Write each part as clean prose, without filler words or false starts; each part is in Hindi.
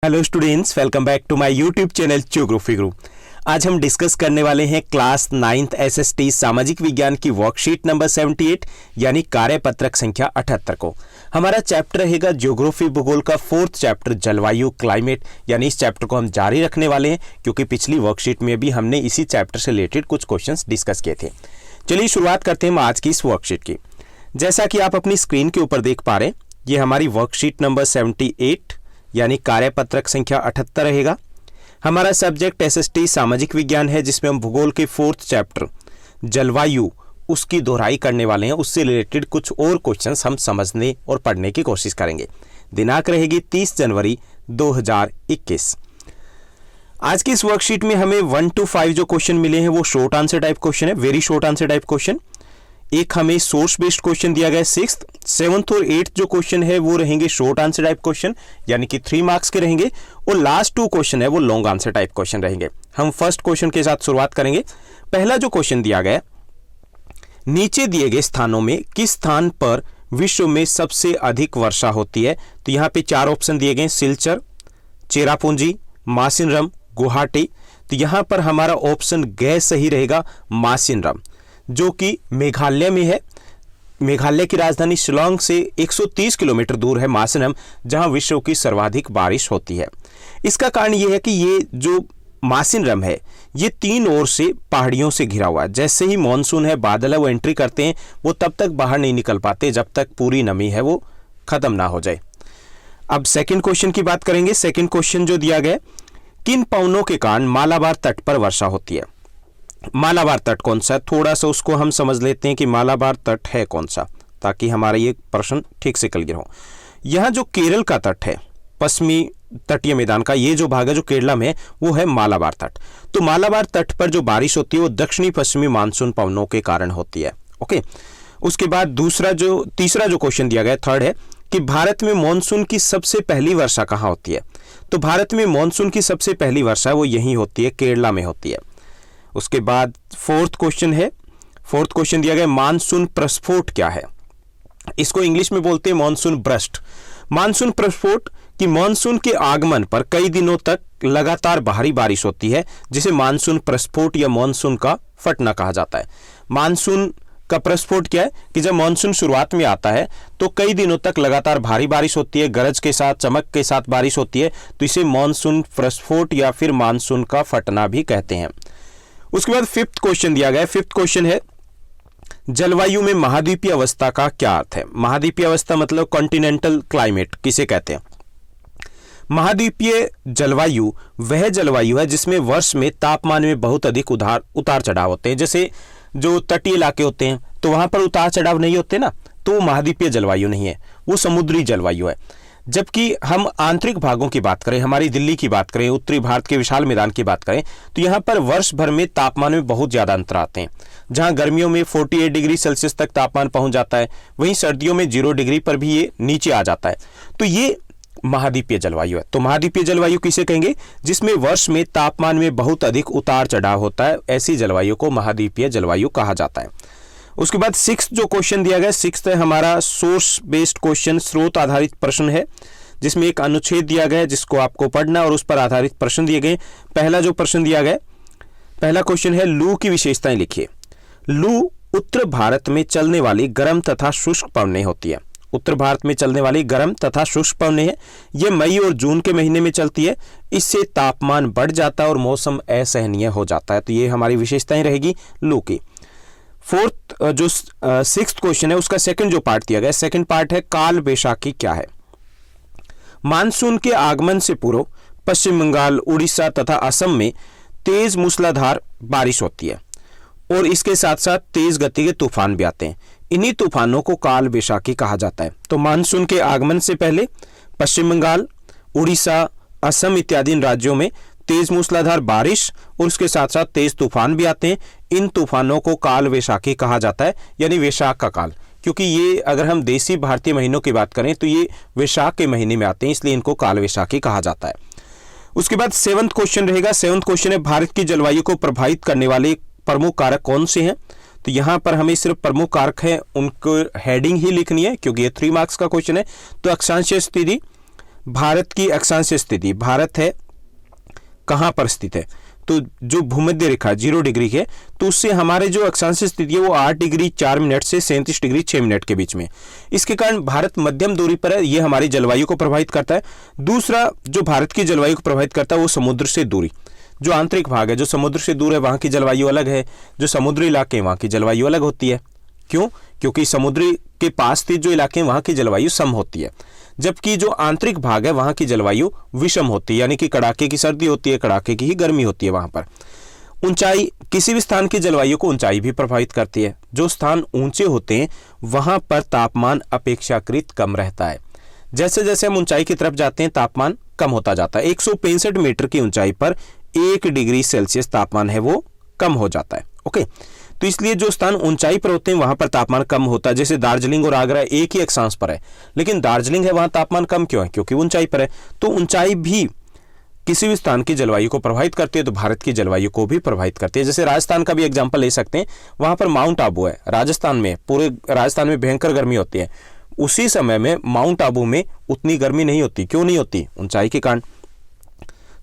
Hello students, welcome back to my YouTube channel geography guru. आज हम डिस्कस करने वाले हैं क्लास 9th एसएसटी सामाजिक विज्ञान की वर्कशीट नंबर 78 यानी कार्यपत्रक संख्या 78 को। हमारा चैप्टर रहेगा ज्योग्राफी भूगोल का 4th चैप्टर जलवायु क्लाइमेट, यानी इस चैप्टर को हम जारी रखने वाले हैं क्योंकि पिछली वर्कशीट में भी हमने इसी चैप्टर से रिलेटेड कुछ क्वेश्चंस डिस्कस किए थे। चलिए शुरुआत करते हैं आज की इस वर्कशीट की। जैसा कि आप अपनी स्क्रीन के ऊपर देख पा रहे हैं, ये हमारी वर्कशीट नंबर 78 यानी कार्यपत्रक संख्या 78 रहेगा। हमारा सब्जेक्ट एसएसटी सामाजिक विज्ञान है, जिसमें हम भूगोल के 4th चैप्टर जलवायु उसकी दोहराई करने वाले हैं। उससे रिलेटेड कुछ और क्वेश्चंस हम समझने और पढ़ने की कोशिश करेंगे। दिनांक रहेगी 30 जनवरी 2021। आज की इस वर्कशीट में हमें 1 to 5 जो क्वेश्चन मिले हैं वो शॉर्ट आंसर टाइप क्वेश्चन है, very short answer type question. एक हमें सोर्स बेस्ड क्वेश्चन दिया गया है 6th, 7th और 8th जो क्वेश्चन है वो रहेंगे शॉर्ट आंसर टाइप क्वेश्चन, यानी कि 3 मार्क्स के रहेंगे। और लास्ट 2 क्वेश्चन है वो लॉन्ग आंसर टाइप क्वेश्चन रहेंगे। हम फर्स्ट क्वेश्चन के साथ शुरुआत करेंगे। पहला जो क्वेश्चन दिया गया, नीचे दिए गए स्थानों में किस स्थान पर विश्व में सबसे अधिक वर्षा होती है? तो यहाँ पे 4 ऑप्शन दिए गए, सिलचर, चेरापूंजी, मासिनरम, गुवाहाटी। तो यहाँ पर हमारा ऑप्शन गैर सही रहेगा, मासिनरम, जो कि मेघालय में है। मेघालय की राजधानी शिलांग से 130 किलोमीटर दूर है मासिनरम, जहां विश्व की सर्वाधिक बारिश होती है। इसका कारण यह है कि ये जो मासिनरम है ये 3 ओर से पहाड़ियों से घिरा हुआ है। जैसे ही मॉनसून है, बादल है, वो एंट्री करते हैं, वो तब तक बाहर नहीं निकल पाते जब तक पूरी नमी है वो खत्म ना हो जाए। अब सेकंड क्वेश्चन की बात करेंगे। सेकंड क्वेश्चन जो दिया गया, किन पवनों के कारण मालाबार तट पर वर्षा होती है? मालाबार तट कौन सा है, थोड़ा सा उसको हम समझ लेते हैं कि मालाबार तट है कौन सा, ताकि हमारा ये प्रश्न ठीक से क्लियर हो। यहाँ जो केरल का तट है, पश्चिमी तटीय मैदान का ये जो भाग है जो केरला में है, वो है मालाबार तट। तो मालाबार तट पर जो बारिश होती है वो दक्षिणी पश्चिमी मानसून पवनों के कारण होती है। ओके, उसके बाद तीसरा जो क्वेश्चन दिया गया, थर्ड है कि भारत में मानसून की सबसे पहली वर्षा कहाँ होती है? तो भारत में मानसून की सबसे पहली वर्षा वो यहीं होती है, केरला में होती है। उसके बाद फोर्थ क्वेश्चन दिया गया, मानसून प्रस्फोट क्या है? इसको इंग्लिश में बोलते हैं मानसून ब्रस्ट। मानसून प्रस्फोट कि मानसून के आगमन पर कई दिनों तक लगातार भारी बारिश होती है, जिसे मानसून प्रस्फोट या मानसून का फटना कहा जाता है। मानसून का प्रस्फोट क्या है कि जब मानसून शुरुआत में आता है तो कई दिनों तक लगातार भारी बारिश होती है, गरज के साथ, चमक के साथ बारिश होती है, तो इसे मानसून प्रस्फोट या फिर मानसून का फटना भी कहते हैं। उसके बाद 5th क्वेश्चन दिया गया। 5th क्वेश्चन है, जलवायु में महाद्वीपीय अवस्था का क्या अर्थ है? महाद्वीपीय अवस्था मतलब कॉन्टिनेंटल क्लाइमेट किसे कहते हैं? महाद्वीपीय जलवायु वह जलवायु है जिसमें वर्ष में तापमान में बहुत अधिक उतार चढ़ाव होते हैं। जैसे जो तटीय इलाके होते हैं तो वहां पर उतार चढ़ाव नहीं होते ना, तो वो महाद्वीपीय जलवायु नहीं है, वो समुद्री जलवायु है। जबकि हम आंतरिक भागों की बात करें, हमारी दिल्ली की बात करें, उत्तरी भारत के विशाल मैदान की बात करें, तो यहाँ पर वर्ष भर में तापमान में बहुत ज्यादा अंतर आते हैं। जहाँ गर्मियों में 48 डिग्री सेल्सियस तक तापमान पहुंच जाता है, वहीं सर्दियों में 0 डिग्री पर भी ये नीचे आ जाता है। तो ये महाद्वीपीय जलवायु है। तो महाद्वीपीय जलवायु किसे कहेंगे? जिसमें वर्ष में तापमान में बहुत अधिक उतार चढ़ाव होता है, ऐसी जलवायु को महाद्वीपीय जलवायु कहा जाता है। उसके बाद 6th जो क्वेश्चन दिया गया, 6th है हमारा सोर्स बेस्ड क्वेश्चन, स्रोत आधारित प्रश्न है, जिसमें एक अनुच्छेद दिया गया है जिसको आपको पढ़ना और उस पर आधारित प्रश्न दिए गए। पहला जो प्रश्न दिया गया, पहला क्वेश्चन है, लू की विशेषताएं लिखिए। लू उत्तर भारत में चलने वाली गर्म तथा शुष्क पवनें होती है। उत्तर भारत में चलने वाली गर्म तथा शुष्क पवनें है, ये मई और जून के महीने में चलती है। इससे तापमान बढ़ जाता है और मौसम असहनीय हो जाता है। तो ये हमारी विशेषताएं रहेगी लू की। 6th क्वेश्चन है, उसका सेकंड जो पार्ट दिया गया, सेकंड पार्ट है, काल वैशाखी क्या है? मानसून के आगमन से पूर्व पश्चिम बंगाल, उड़ीसा तथा असम में तेज मूसलाधार बारिश होती है और इसके साथ साथ तेज गति के तूफान भी आते हैं। इन्हीं तूफानों को काल वैशाखी कहा जाता है। तो मानसून के आगमन से पहले पश्चिम बंगाल, उड़ीसा, असम इत्यादि इन राज्यों में तेज मूसलाधार बारिश और उसके साथ साथ तेज तूफान भी आते हैं। इन तूफानों को काल वैशाखी कहा जाता है, यानी वैशाख का काल, क्योंकि ये अगर हम देसी भारतीय महीनों की बात करें तो ये वैशाख के महीने में आते हैं, इसलिए इनको काल वैशाखी कहा जाता है। उसके बाद 7th क्वेश्चन रहेगा। 7th क्वेश्चन है, भारत की जलवायु को प्रभावित करने वाले प्रमुख कारक कौन से हैं? तो यहाँ पर हमें सिर्फ प्रमुख कारक हैं उनको हेडिंग ही लिखनी है, क्योंकि ये 3 मार्क्स का क्वेश्चन है। तो अक्षांशीय स्थिति, भारत की अक्षांश स्थिति, भारत है कहाँ पर स्थित है, तो जो भूमध्य रेखा 0 डिग्री है, तो उससे हमारे जो अक्षांश स्थिति है वो 8 डिग्री 4 मिनट से 37 डिग्री 6 मिनट के बीच में। इसके कारण भारत मध्यम दूरी पर है, ये हमारी जलवायु को प्रभावित करता है। दूसरा जो भारत की जलवायु को प्रभावित करता है वो समुद्र से दूरी, जो आंतरिक भाग है, जो समुद्र से दूर है, वहाँ की जलवायु अलग है। जो समुद्री इलाके हैं वहाँ की जलवायु अलग होती है। क्यों? क्योंकि समुद्री के पास स्थित जो इलाके हैं वहाँ की जलवायु सम होती है, जबकि जो आंतरिक भाग है वहाँ की जलवायु विषम होती है, यानी कि कड़ाके की सर्दी होती है, कड़ाके की ही गर्मी होती है। वहाँ पर ऊंचाई, किसी भी स्थान की जलवायु को ऊंचाई भी प्रभावित करती है। जो स्थान ऊंचे होते हैं वहाँ पर तापमान अपेक्षाकृत कम रहता है। जैसे जैसे हम ऊंचाई की तरफ जाते हैं तापमान कम होता जाता है। 165 मीटर की ऊंचाई पर 1 डिग्री सेल्सियस तापमान है वो कम हो जाता है। ओके, तो इसलिए जो स्थान ऊंचाई पर होते हैं वहां पर तापमान कम होता है। जैसे दार्जिलिंग और आगरा एक ही अक्षांश पर है, लेकिन दार्जिलिंग है वहां तापमान कम क्यों है? क्योंकि ऊंचाई पर है। तो ऊंचाई भी किसी भी स्थान की जलवायु को प्रभावित करती है, तो भारत की जलवायु को भी प्रभावित करती है। जैसे राजस्थान का भी एग्जाम्पल ले सकते हैं, वहां पर माउंट आबू है राजस्थान में, पूरे राजस्थान में भयंकर गर्मी होती है। उसी समय में माउंट आबू में उतनी गर्मी नहीं होती। क्यों नहीं होती? ऊंचाई के कारण।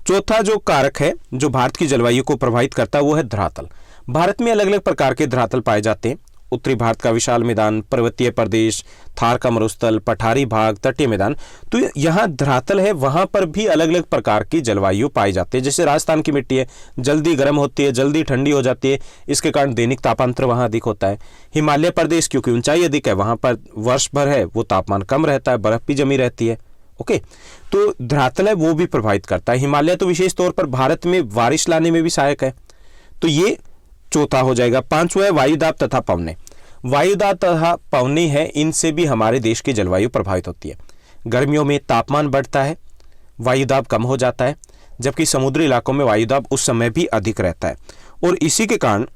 चौथा जो कारक है जो भारत की जलवायु को प्रभावित करता है वो है धरातल। भारत में अलग अलग प्रकार के धरातल पाए जाते हैं। उत्तरी भारत का विशाल मैदान, पर्वतीय प्रदेश, थार का मरुस्थल, पठारी भाग, तटीय मैदान, तो यहाँ धरातल है, वहां पर भी अलग अलग प्रकार की जलवायु पाई जाती है। जैसे राजस्थान की मिट्टी है, जल्दी गर्म होती है, जल्दी ठंडी हो जाती है, इसके कारण दैनिक तापांतर वहाँ अधिक होता है। हिमालय प्रदेश क्योंकि ऊंचाई अधिक है, वहां पर वर्ष भर है वो तापमान कम रहता है, बर्फ भी जमी रहती है। ओके, तो धरातल है वो भी प्रभावित करता है। हिमालय तो विशेष तौर पर भारत में बारिश लाने में भी सहायक है। तो ये चौथा हो जाएगा। पांचवा है वायुदाब तथा पवने। वायुदाब तथा पवने है, इनसे भी हमारे देश की जलवायु प्रभावित होती है। गर्मियों में तापमान बढ़ता है, वायुदाब कम हो जाता है, जबकि समुद्री इलाकों में वायुदाब उस समय भी अधिक रहता है। और इसी के कारण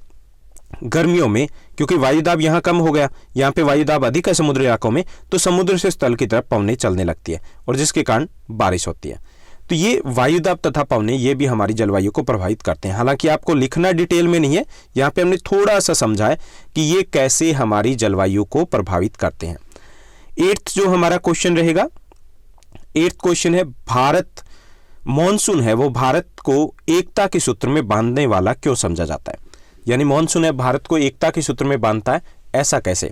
गर्मियों में, क्योंकि वायुदाब यहाँ कम हो गया, यहाँ पे वायुदाब अधिक है समुद्री इलाकों में, तो समुद्र से स्थल की तरफ पवनें चलने लगती है और जिसके कारण बारिश होती है। तो ये वायुदाब तथा पवनें ये भी हमारी जलवायु को प्रभावित करते हैं। हालांकि आपको लिखना डिटेल में नहीं है, यहाँ पे हमने थोड़ा सा समझा है कि ये कैसे हमारी जलवायु को प्रभावित करते हैं। 8th जो हमारा क्वेश्चन रहेगा, 8th क्वेश्चन है भारत मॉनसून है वो भारत को एकता के सूत्र में बांधने वाला क्यों समझा जाता है? यानी मॉनसून है भारत को एकता के सूत्र में बांधता है, ऐसा कैसे?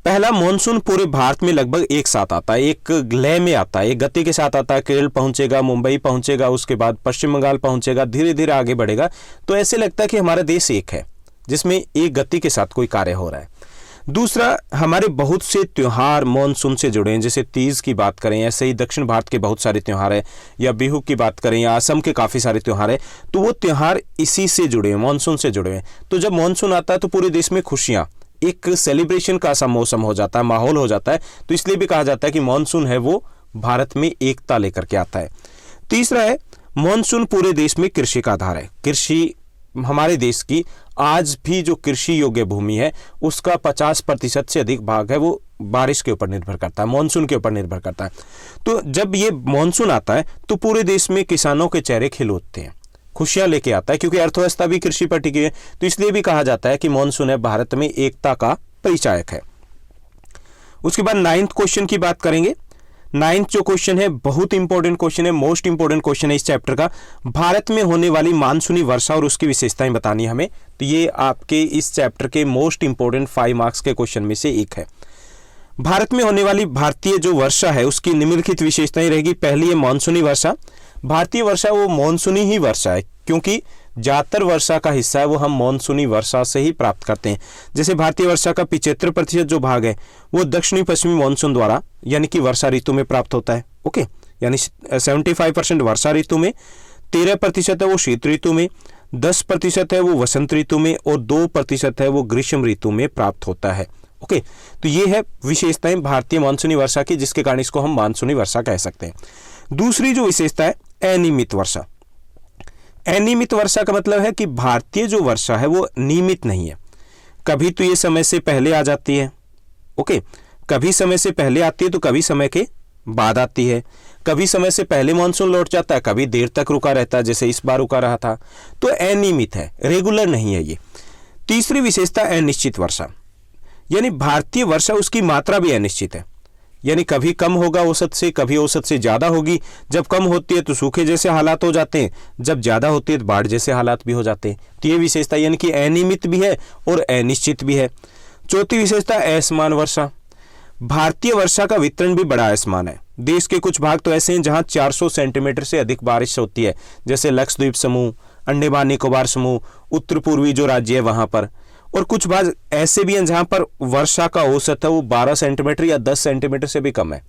पहला, मॉनसून पूरे भारत में लगभग एक साथ आता है, एक लय में आता है, एक गति के साथ आता है। केरल पहुंचेगा, मुंबई पहुंचेगा, उसके बाद पश्चिम बंगाल पहुंचेगा, धीरे धीरे आगे बढ़ेगा। तो ऐसे लगता है कि हमारा देश एक है जिसमें एक गति के साथ कोई कार्य हो रहा है। दूसरा, हमारे बहुत से त्योहार मॉनसून से जुड़े हैं। जैसे तीज की बात करें, ऐसे ही दक्षिण भारत के बहुत सारे त्योहार हैं, या बिहू की बात करें, या असम के काफ़ी सारे त्योहार हैं, तो वो त्योहार इसी से जुड़े हैं, मॉनसून से जुड़े हैं। तो जब मॉनसून आता है तो पूरे देश में खुशियाँ, एक सेलिब्रेशन का सा मौसम हो जाता है, माहौल हो जाता है। तो इसलिए भी कहा जाता है कि मॉनसून है वो भारत में एकता लेकर के आता है। तीसरा है, मॉनसून पूरे देश में कृषि का आधार है। कृषि हमारे देश की आज भी जो कृषि योग्य भूमि है उसका 50% से अधिक भाग है वो बारिश के ऊपर निर्भर करता है, मॉनसून के ऊपर निर्भर करता है। तो जब ये मॉनसून आता है तो पूरे देश में किसानों के चेहरे खिल उठते हैं, खुशियां लेके आता है, क्योंकि अर्थव्यवस्था भी कृषि पर टिकी है। तो इसलिए भी कहा जाता है कि मॉनसून है भारत में एकता का परिचायक है। उसके बाद 9th क्वेश्चन की बात करेंगे। 9th जो क्वेश्चन है बहुत इंपॉर्टेंट क्वेश्चन है, मोस्ट इंपॉर्टेंट क्वेश्चन है इस चैप्टर का। भारत में होने वाली मानसूनी वर्षा और उसकी विशेषताएं बतानी हमें। तो ये आपके इस चैप्टर के मोस्ट इंपॉर्टेंट 5 मार्क्स के क्वेश्चन में से एक है। भारत में होने वाली भारतीय जो वर्षा है उसकी निम्नलिखित विशेषताएं रहेगी। पहली है मानसूनी वर्षा। भारतीय वर्षा वो मानसूनी ही वर्षा है, क्योंकि ज्यादातर वर्षा का हिस्सा है वो हम मानसूनी वर्षा से ही प्राप्त करते हैं। जैसे भारतीय वर्षा का 75% जो भाग है वो दक्षिणी पश्चिमी मानसून द्वारा यानी कि वर्षा ऋतु में प्राप्त होता है। ओके, यानी 75% वर्षा ऋतु में, 13% है वो शीत ऋतु में, 10% है वो वसंत ऋतु में और 2% है वो ग्रीष्म ऋतु में प्राप्त होता है। ओके, तो ये है विशेषताएं भारतीय मानसूनी वर्षा की, जिसके कारण इसको हम मानसूनी वर्षा कह सकते हैं। दूसरी जो विशेषता है अनियमित वर्षा। अनियमित वर्षा का मतलब है कि भारतीय जो वर्षा है वो नियमित नहीं है। कभी तो ये समय से पहले आ जाती है, ओके, कभी समय से पहले आती है तो कभी समय के बाद आती है, कभी समय से पहले मानसून लौट जाता है, कभी देर तक रुका रहता है, जैसे इस बार रुका रहा था। तो अनियमित है, रेगुलर नहीं है ये। तीसरी विशेषता अनिश्चित वर्षा, यानी भारतीय वर्षा उसकी मात्रा भी अनिश्चित है। यानी कभी कम होगा औसत से, कभी औसत से ज़्यादा होगी। जब कम होती है तो सूखे जैसे हालात हो जाते हैं, जब ज़्यादा होती है तो बाढ़ जैसे हालात भी हो जाते हैं। तो ये विशेषता यानी कि अनियमित भी है और अनिश्चित भी है। चौथी विशेषता असमान वर्षा। भारतीय वर्षा का वितरण भी बड़ा असमान है। देश के कुछ भाग तो ऐसे हैं जहां 400 सेंटीमीटर से अधिक बारिश होती है, जैसे लक्षद्वीप समूह, अंडमान निकोबार समूह, उत्तर पूर्वी जो राज्य है वहां पर। और कुछ भाग ऐसे भी हैं जहां पर वर्षा का औसत है वो 12 सेंटीमीटर या 10 सेंटीमीटर से भी कम है।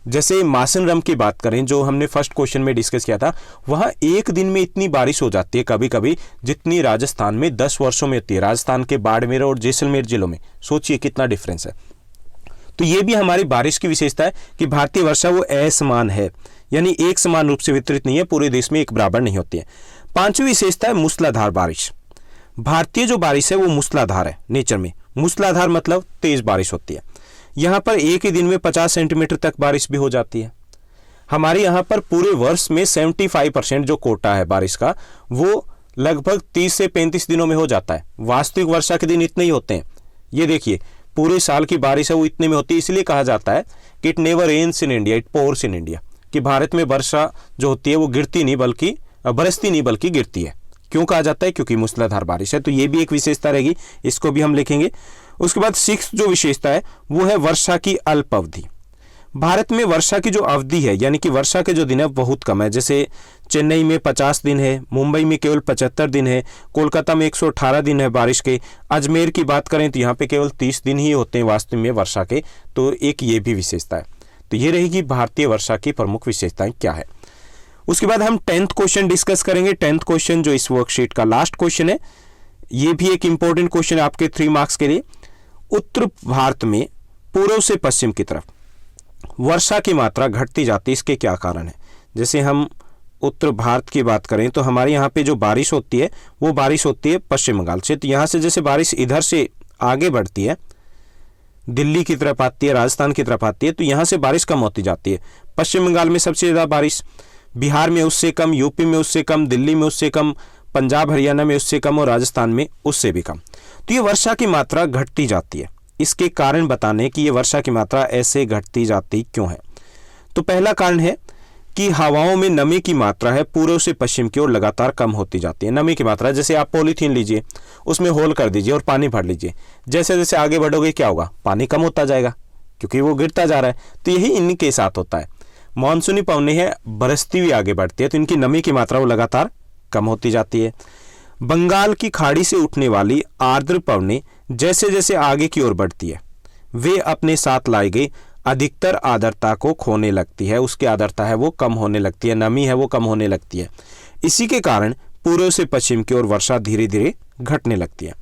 जैसे मासनरम की बात करें जो हमने फर्स्ट क्वेश्चन में डिस्कस किया था, वहां एक दिन में इतनी बारिश हो जाती है कभी कभी जितनी राजस्थान में 10 वर्षों में होती है। राजस्थान के बाड़मेर और जैसलमेर जिलों में सोचिए कितना डिफरेंस है। तो ये भी हमारी बारिश की विशेषता है कि भारतीय वर्षा वो असमान है, यानी एक समान रूप से वितरित नहीं है, पूरे देश में एक बराबर नहीं होती है। पांचवी विशेषता है मूसलाधार बारिश। भारतीय जो बारिश है वो मूसलाधार है नेचर में। मूसलाधार मतलब तेज बारिश होती है। यहाँ पर एक ही दिन में 50 सेंटीमीटर तक बारिश भी हो जाती है। हमारे यहाँ पर पूरे वर्ष में 75% जो कोटा है बारिश का वो लगभग 30 से 35 दिनों में हो जाता है। वास्तविक वर्षा के दिन इतने ही होते हैं। ये देखिए पूरे साल की बारिश है वो इतने में होती है। इसलिए कहा जाता है कि it never rains in India, it pours in India, कि भारत में वर्षा जो होती है वो गिरती नहीं बल्कि बरसती नहीं बल्कि गिरती है। क्यों कहा जाता है? क्योंकि मूसलाधार बारिश है। तो ये भी एक विशेषता रहेगी, इसको भी हम लिखेंगे। उसके बाद 6 जो विशेषता है वो है वर्षा की अल्प अवधि। भारत में वर्षा की जो अवधि है यानी कि वर्षा के जो दिन है बहुत कम है। जैसे चेन्नई में 50 दिन है, मुंबई में केवल 75 दिन है, कोलकाता में 118 दिन है बारिश के। अजमेर की बात करें तो यहाँ पे केवल 30 दिन ही होते हैं वास्तव में वर्षा के। तो एक ये भी विशेषता है। तो ये रहेगी भारतीय वर्षा की प्रमुख विशेषताएं क्या है। उसके बाद हम 10th क्वेश्चन डिस्कस करेंगे। 10th क्वेश्चन जो इस वर्कशीट का लास्ट क्वेश्चन है, ये भी एक इंपॉर्टेंट क्वेश्चन है आपके 3 मार्क्स के लिए। उत्तर भारत में पूर्व से पश्चिम की तरफ वर्षा की मात्रा घटती जाती है, इसके क्या कारण है? जैसे हम उत्तर भारत की बात करें तो हमारे यहाँ पे जो बारिश होती है वो बारिश होती है पश्चिम बंगाल से। तो यहाँ से जैसे बारिश इधर से आगे बढ़ती है, दिल्ली की तरफ आती है, राजस्थान की तरफ आती है, तो यहाँ से बारिश कम होती जाती है। पश्चिम बंगाल में सबसे ज़्यादा बारिश, बिहार में उससे कम, यूपी में उससे कम, दिल्ली में उससे कम, पंजाब हरियाणा में उससे कम और राजस्थान में उससे भी कम। तो ये वर्षा की मात्रा घटती जाती है। इसके कारण बताने कि ये वर्षा की मात्रा ऐसे घटती जाती क्यों है। तो पहला कारण है कि हवाओं में नमी की मात्रा है पूर्व से पश्चिम की ओर लगातार कम होती जाती है। नमी की मात्रा, जैसे आप पॉलीथीन लीजिए, उसमें होल कर दीजिए और पानी भर लीजिए, जैसे जैसे आगे बढ़ोगे क्या होगा? पानी कम होता जाएगा क्योंकि वो गिरता जा रहा है। तो यही इनके साथ होता है। मानसूनी पवनें हैं बरसती हुई आगे बढ़ती है तो इनकी नमी की मात्रा वो लगातार कम होती जाती है। बंगाल की खाड़ी से उठने वाली आर्द्र पवनें जैसे जैसे आगे की ओर बढ़ती है वे अपने साथ लाई गई अधिकतर आर्द्रता को खोने लगती है। उसकी आर्द्रता है वो कम होने लगती है, नमी है वो कम होने लगती है। इसी के कारण पूर्व से पश्चिम की ओर वर्षा धीरे धीरे घटने लगती है।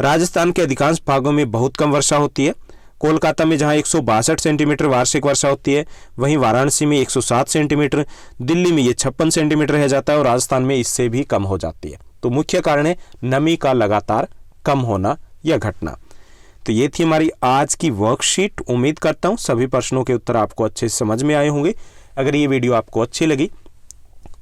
राजस्थान के अधिकांश भागों में बहुत कम वर्षा होती है। कोलकाता में जहां 162 सेंटीमीटर वार्षिक वर्षा होती है, वहीं वाराणसी में 107 सेंटीमीटर, दिल्ली में ये 56 सेंटीमीटर रह जाता है और राजस्थान में इससे भी कम हो जाती है। तो मुख्य कारण है नमी का लगातार कम होना या घटना। तो ये थी हमारी आज की वर्कशीट। उम्मीद करता हूँ सभी प्रश्नों के उत्तर आपको अच्छे से समझ में आए होंगे। अगर ये वीडियो आपको अच्छी लगी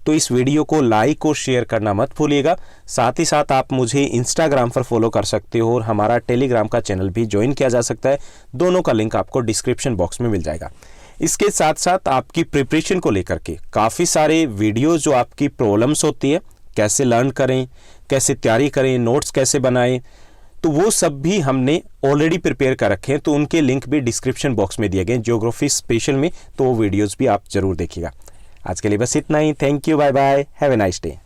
तो इस वीडियो को लाइक और शेयर करना मत भूलिएगा। साथ ही साथ आप मुझे इंस्टाग्राम पर फॉलो कर सकते हो और हमारा टेलीग्राम का चैनल भी ज्वाइन किया जा सकता है। दोनों का लिंक आपको डिस्क्रिप्शन बॉक्स में मिल जाएगा। इसके साथ साथ आपकी प्रिपरेशन को लेकर के काफ़ी सारे वीडियोज़ जो आपकी प्रॉब्लम्स होती है, कैसे लर्न करें, कैसे तैयारी करें, नोट्स कैसे बनाएं, तो वो सब भी हमने ऑलरेडी प्रिपेयर कर रखे हैं। तो उनके लिंक भी डिस्क्रिप्शन बॉक्स में दिए गए ज्योग्राफी स्पेशल में, तो वो वीडियोज़ भी आप जरूर देखिएगा। आज के लिए बस इतना ही। Thank you, bye bye, have a nice day.